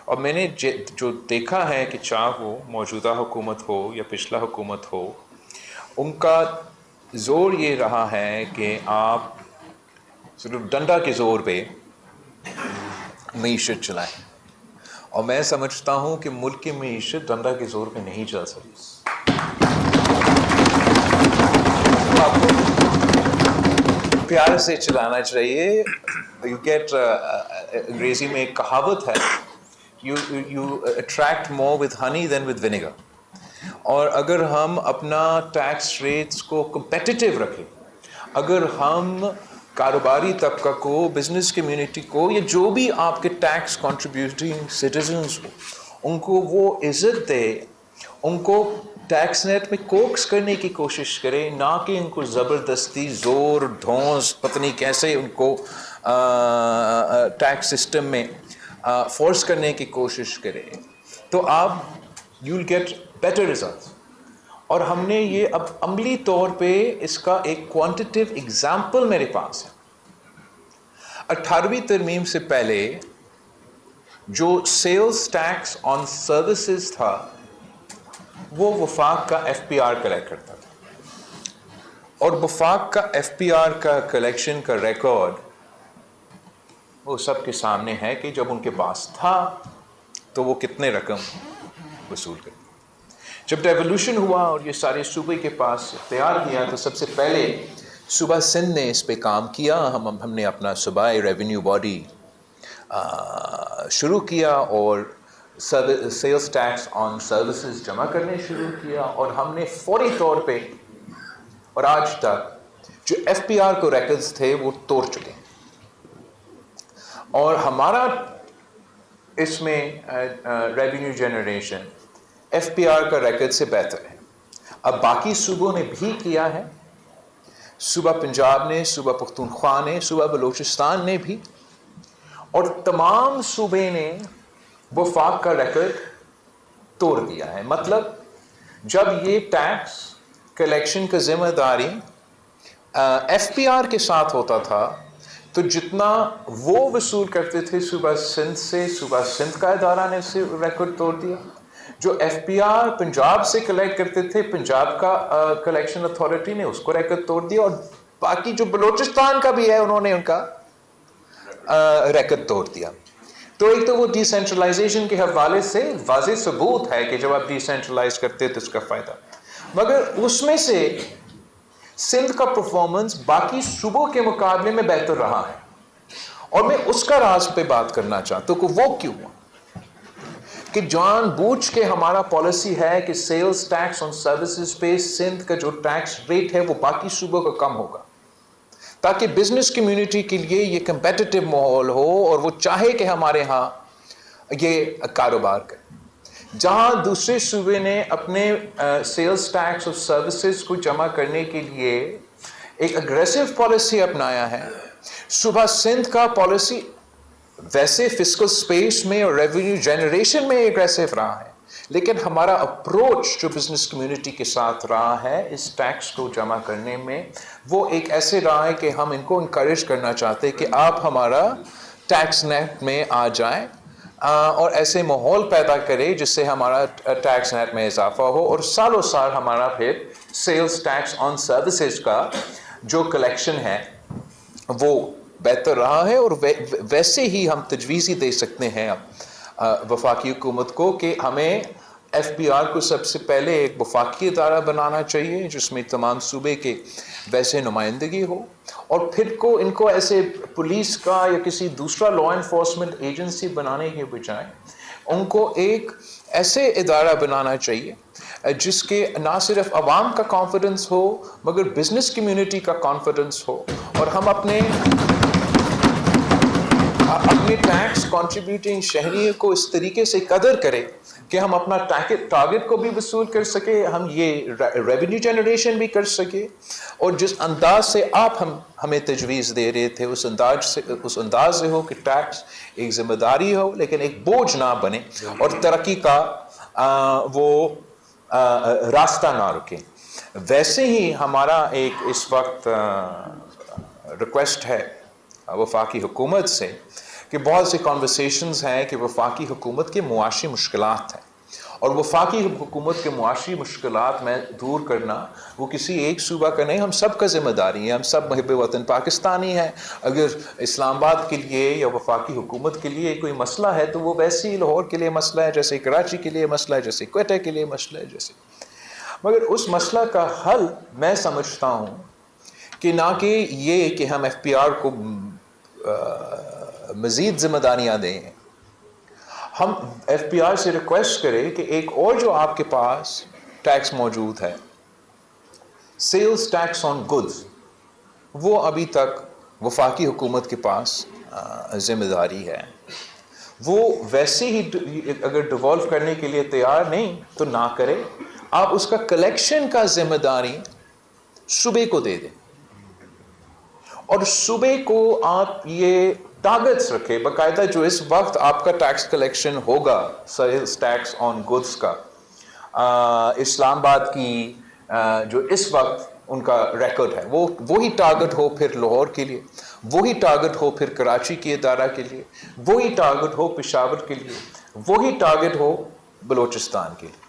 اور میں نے جو دیکھا ہے کہ چاہے وہ موجودہ حکومت ہو یا پچھلا حکومت ہو، ان کا زور یہ رہا ہے کہ آپ صرف ڈنڈا کے زور پہ معیشت چلائیں، اور میں سمجھتا ہوں کہ ملک کی معیشت ڈنڈا کے زور پہ نہیں چل سکتی. آپ کو پیار سے چلانا چاہیے. یو گیٹ انگریزی میں ایک کہاوت ہے، you attract more with honey than with vinegar. اور اگر ہم اپنا ٹیکس ریٹس کو کمپیٹیٹیو رکھیں، اگر ہم کاروباری طبقہ کو، بزنس کمیونٹی کو، یا جو بھی آپ کے ٹیکس کنٹریبیوٹنگ سٹیزنز ہو، ان کو وہ عزت دے، ان کو ٹیکس نیٹ میں کوکس کرنے کی کوشش کرے، نہ کہ ان کو زبردستی زور ڈھونس پتہ نہیں کیسے ان کو ٹیکس سسٹم میں فورس کرنے کی کوشش کرے، تو آپ you will get better results. اور ہم نے یہ اب عملی طور پہ اس کا ایک کوانٹیٹیو ایگزامپل میرے پاس ہے. 18ویں ترمیم سے پہلے جو سیلز ٹیکس آن سروسز تھا وہ وفاق کا ایف پی آر کلیکٹ کرتا تھا، اور وفاق کا ایف پی آر کا کلیکشن کا ریکارڈ وہ سب کے سامنے ہے کہ جب ان کے پاس تھا تو وہ کتنے رقم وصول کرتے. جب ڈیولوشن ہوا اور یہ سارے صوبے کے پاس اختیار کیا تو سب سے پہلے صوبہ سندھ نے اس پہ کام کیا. ہم نے اپنا صوبائی ریونیو باڈی شروع کیا اور سیلز ٹیکس آن سروسز جمع کرنے شروع کیا، اور ہم نے فوری طور پہ اور آج تک جو ایف پی آر کو ریکارڈز تھے وہ توڑ چکے ہیں. اور ہمارا اس میں revenue generation F P R کا ریکارڈ سے بہتر ہے. اب باقی صوبوں نے بھی کیا ہے، صوبہ پنجاب نے، صوبہ پختونخوا نے، صوبہ بلوچستان نے بھی، اور تمام صوبے نے وفاق کا ریکارڈ توڑ دیا ہے. مطلب جب یہ ٹیکس کلیکشن کا ذمہ داری ایف پی آر کے ساتھ ہوتا تھا تو جتنا وہ وصول کرتے تھے صوبہ سندھ سے، صوبہ سندھ کا ادارہ نے اسے ریکارڈ توڑ دیا. جو ایف پی آر پنجاب سے کلیکٹ کرتے تھے، پنجاب کا کلیکشن اتھارٹی نے اس کو ریکارڈ توڑ دیا، اور باقی جو بلوچستان کا بھی ہے انہوں نے ان کا ریکارڈ توڑ دیا. تو ایک تو وہ ڈی سینٹرلائزیشن کے حوالے سے واضح ثبوت ہے کہ جب آپ ڈی سینٹرلائز کرتے تو اس کا فائدہ، مگر اس میں سے سندھ کا پرفارمنس باقی صوبوں کے مقابلے میں بہتر رہا ہے. اور میں اس کا راز پہ بات کرنا چاہتا ہوں کہ وہ کیوں ہوا کہ جان بوجھ کے ہمارا پالیسی ہے کہ سیلز ٹیکس آن سروسز پہ سندھ کا جو ٹیکس ریٹ ہے وہ باقی صوبوں کا کم ہوگا، تاکہ بزنس کمیونٹی کے لیے یہ کمپیٹیٹو ماحول ہو اور وہ چاہے کہ ہمارے ہاں یہ کاروبار کرے. جہاں دوسرے صوبے نے اپنے سیلز ٹیکس اور سروسز کو جمع کرنے کے لیے ایک اگریسو پالیسی اپنایا ہے، صوبہ سندھ کا پالیسی ویسے فسکل سپیس میں اور ریونیو جنریشن میں اگریسو رہا ہے، لیکن ہمارا اپروچ جو بزنس کمیونٹی کے ساتھ رہا ہے اس ٹیکس کو جمع کرنے میں وہ ایک ایسے رہا ہے کہ ہم ان کو انکریج کرنا چاہتے کہ آپ ہمارا ٹیکس نیٹ میں آ جائیں اور ایسے ماحول پیدا کرے جس سے ہمارا ٹیکس نیٹ میں اضافہ ہو، اور سالوں سال ہمارا پھر سیلز ٹیکس آن سروسز کا جو کلیکشن ہے وہ بہتر رہا ہے. اور ویسے ہی ہم تجویز ہی دے سکتے ہیں اب وفاقی حکومت کو کہ ہمیں ایف پی آر کو سب سے پہلے ایک وفاقی ادارہ بنانا چاہیے جس میں تمام صوبے کے ویسے نمائندگی ہو، اور پھر ان کو ایسے پولیس کا یا کسی دوسرا لا انفورسمنٹ ایجنسی بنانے کے بجائے ان کو ایک ایسے ادارہ بنانا چاہیے جس کے نہ صرف عوام کا کانفیڈنس ہو مگر بزنس کمیونٹی کا کانفیڈنس ہو، اور ہم اپنے ٹیکس کنٹریبیوٹنگ شہری کو اس طریقے سے قدر کریں کہ ہم اپنا ٹارگٹ کو بھی وصول کر سکے، ہم یہ ریونیو جنریشن بھی کر سکے، اور جس انداز سے آپ ہمیں تجویز دے رہے تھے اس انداز سے ہو کہ ٹیکس ایک ذمہ داری ہو لیکن ایک بوجھ نہ بنے اور ترقی کا وہ راستہ نہ رکے. ویسے ہی ہمارا ایک اس وقت ریکویسٹ ہے وفاقی حکومت سے کہ بہت سے کانورسیشنز ہیں کہ وفاقی حکومت کے معاشی مشکلات ہیں، اور وفاقی حکومت کے معاشی مشکلات میں دور کرنا وہ کسی ایک صوبہ کا نہیں، ہم سب کا ذمہ داری ہے، ہم سب محب وطن پاکستانی ہیں۔ اگر اسلام آباد کے لیے یا وفاقی حکومت کے لیے کوئی مسئلہ ہے تو وہ ویسے ہی لاہور کے لیے مسئلہ ہے، جیسے کراچی کے لیے مسئلہ ہے، جیسے کوئٹہ کے لیے مسئلہ ہے، جیسے، مگر اس مسئلہ کا حل میں سمجھتا ہوں کہ نہ کہ یہ کہ ہم ایف پی آر کو مزید ذمہ داریاں دیں، ہم ایف پی آر سے ریکویسٹ کریں کہ ایک اور جو آپ کے پاس ٹیکس موجود ہے، سیلز ٹیکس آن گڈز، وہ ابھی تک وفاقی حکومت کے پاس ذمہ داری ہے، وہ ویسے ہی اگر ڈیوالو کرنے کے لیے تیار نہیں تو نہ کرے، آپ اس کا کلیکشن کا ذمہ داری صوبے کو دے دیں، اور صوبے کو آپ یہ ٹارگٹس رکھے باقاعدہ، جو اس وقت آپ کا ٹیکس کلیکشن ہوگا سیلز ٹیکس آن گڈز کا، اسلام آباد کی جو اس وقت ان کا ریکارڈ ہے، وہ وہی ٹارگٹ ہو پھر لاہور کے لیے، وہی ٹارگٹ ہو پھر کراچی کے ادارہ کے لیے، وہی ٹارگٹ ہو پشاور کے لیے، وہی ٹارگٹ ہو بلوچستان کے لیے۔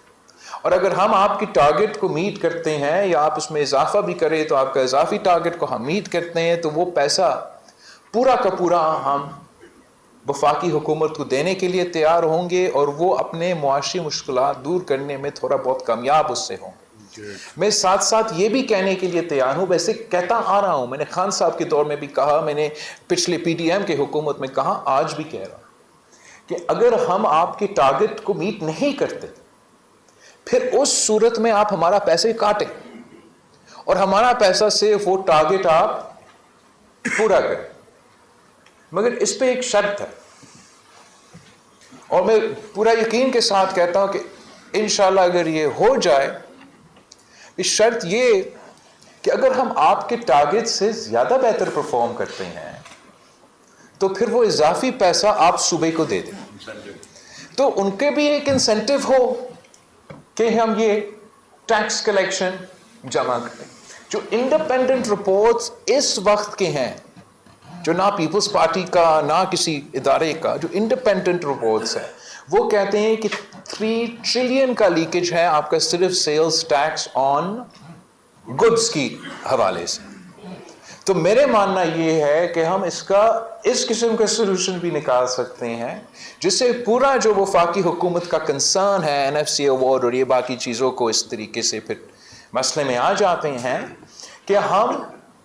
اور اگر ہم آپ کی ٹارگٹ کو میٹ کرتے ہیں یا آپ اس میں اضافہ بھی کریں تو آپ کا اضافی ٹارگٹ کو ہم میٹ کرتے ہیں، تو وہ پیسہ پورا کا پورا ہم وفاقی حکومت کو دینے کے لیے تیار ہوں گے، اور وہ اپنے معاشی مشکلات دور کرنے میں تھوڑا بہت کامیاب اس سے ہوں گے۔ میں ساتھ ساتھ یہ بھی کہنے کے لیے تیار ہوں، ویسے کہتا آ رہا ہوں، میں نے خان صاحب کے دور میں بھی کہا، میں نے پچھلے پی ڈی ایم کے حکومت میں کہا، آج بھی کہہ رہا ہوں کہ اگر ہم آپ کے ٹارگٹ کو میٹ نہیں کرتے پھر اس صورت میں آپ ہمارا پیسے کاٹیں اور ہمارا پیسہ صرف وہ ٹارگٹ آپ پورا کریں، مگر اس پہ ایک شرط ہے، اور میں پورا یقین کے ساتھ کہتا ہوں کہ انشاءاللہ اگر یہ ہو جائے، اس شرط یہ کہ اگر ہم آپ کے ٹارگٹ سے زیادہ بہتر پرفارم کرتے ہیں تو پھر وہ اضافی پیسہ آپ صوبے کو دے دیں، تو ان کے بھی ایک انسینٹیو ہو کہ ہم یہ ٹیکس کلیکشن جمع کریں۔ جو انڈیپینڈنٹ رپورٹس اس وقت کے ہیں، جو نہ پیپلز پارٹی کا نہ کسی ادارے کا، جو انڈیپینڈنٹ رپورٹس ہیں، وہ کہتے ہیں کہ 3 ٹریلین کا لیکیج ہے آپ کا صرف سیلز ٹیکس آن گڈز کی حوالے سے۔ تو میرے ماننا یہ ہے کہ ہم اس کا اس قسم کا سلوشن بھی نکال سکتے ہیں جس سے پورا جو وفاقی حکومت کا کنسرن ہے، این ایف سی ایوارڈ اور یہ باقی چیزوں کو اس طریقے سے پھر مسئلے میں آ جاتے ہیں کہ ہم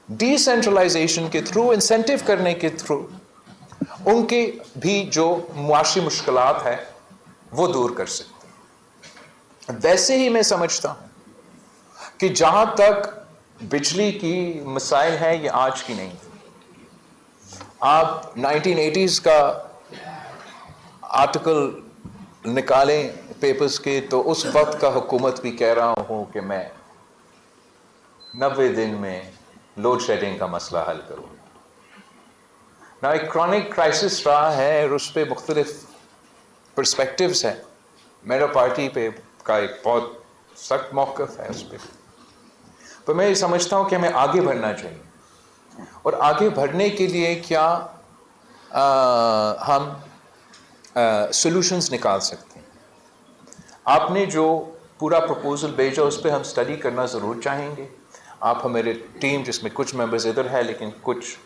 ڈی سینٹرلائزیشن کے تھرو، انسینٹیو کرنے کے تھرو ان کی بھی جو معاشی مشکلات ہے وہ دور کر سکتے ہیں۔ ویسے ہی میں سمجھتا ہوں کہ جہاں تک بجلی کی مسائل ہے یہ آج کی نہیں، آپ 1980s کا آرٹیکل نکالیں پیپرز کے تو اس وقت کا حکومت بھی کہہ رہا ہوں کہ میں 90 دن میں لوڈ شیڈنگ کا مسئلہ حل کروں۔ نہ ایک کرونک کرائسس رہا ہے اور اس پہ مختلف پرسپیکٹیوز ہیں، میرا پارٹی پہ کا ایک بہت سخت موقف ہے اس پہ، تو میں یہ سمجھتا ہوں کہ ہمیں آگے بڑھنا چاہیے، اور آگے بڑھنے کے لیے کیا ہم سولوشنز نکال سکتے ہیں۔ آپ نے جو پورا پروپوزل بھیجا اس پہ ہم اسٹڈی کرنا ضرور چاہیں گے۔ آپ ہمارے ٹیم جس میں کچھ ممبرز ادھر ہے لیکن کچھ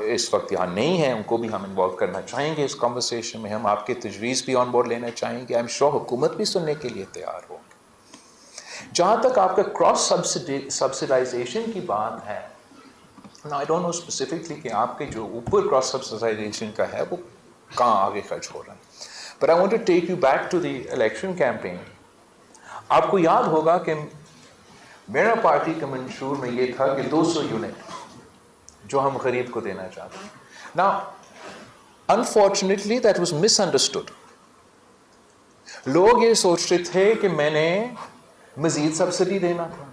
اس وقت یہاں نہیں ہیں، ان کو بھی ہم انوالو کرنا چاہیں گے اس کنورسیشن میں، ہم آپ کے تجویز بھی آن بورڈ لینا چاہیں گے، آئی ایم شیور حکومت بھی سننے کے لیے تیار ہوگی۔ جہاں تک آپ کا کراس سبسیڈائزیشن کی بات ہے، آئی ڈونٹ نو اسپیسیفکلی کہ آپ کے جو اوپر کراس سبسیڈائزیشن کا ہے وہ کہاں آگے خرچ ہو رہا ہے، but I want to take you back to the election campaign. آپ کو یاد ہوگا کہ میرا پارٹی کا منشور میں یہ تھا کہ 200 یونٹ جو ہم غریب کو دینا چاہتے ہیں۔ Now, unfortunately that was misunderstood۔ لوگ یہ سوچ رہے تھے کہ میں نے مزید سبسڈی دینا تھا۔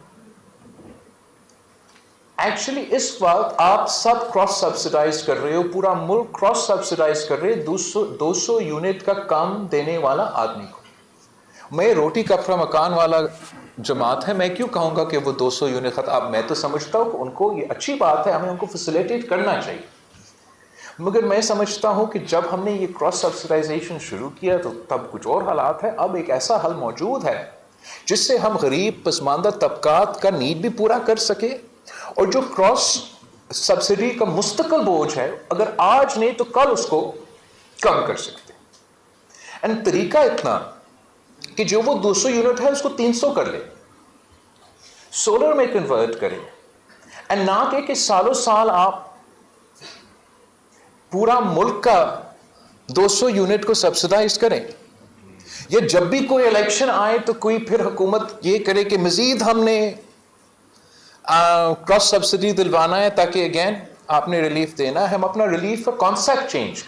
ایکچولی اس وقت آپ سب کراس سبسڈائز کر رہے ہو، پورا ملک کراس سبسڈائز کر رہے 200 یونٹ کا کم دینے والا آدمی کو۔ میں روٹی کپڑا مکان والا جماعت ہے، میں کیوں کہوں گا کہ وہ 200 یونٹ اب میں تو سمجھتا ہوں کہ ان کو یہ اچھی بات ہے، ہمیں ان کو فیسیلیٹیٹ کرنا چاہیے، مگر میں سمجھتا ہوں کہ جب ہم نے یہ کراس سبسڈائزیشن شروع کیا تو تب کچھ اور حالات ہیں. اب ایک ایسا حل موجود ہے جس سے ہم غریب پسماندہ طبقات کا نیڈ بھی پورا کر سکے, اور جو کراس سبسڈی کا مستقل بوجھ ہے اگر آج نہیں تو کل اس کو کم کر سکتے. اینڈ طریقہ اتنا کہ جو وہ 200 یونٹ ہے اس کو 300 کر لے, سولر میں کنورٹ کرے, اینڈ نہ کہ سالوں سال آپ پورا ملک کا 200 یونٹ کو سبسڈائز کریں, یا جب بھی کوئی الیکشن آئے تو کوئی پھر حکومت یہ کرے کہ مزید ہم نے کراس سبسڈی دلوانا ہے تاکہ اگین آپ نے ریلیف دینا ہے. ہم اپنا ریلیف کا کانسیپٹ چینج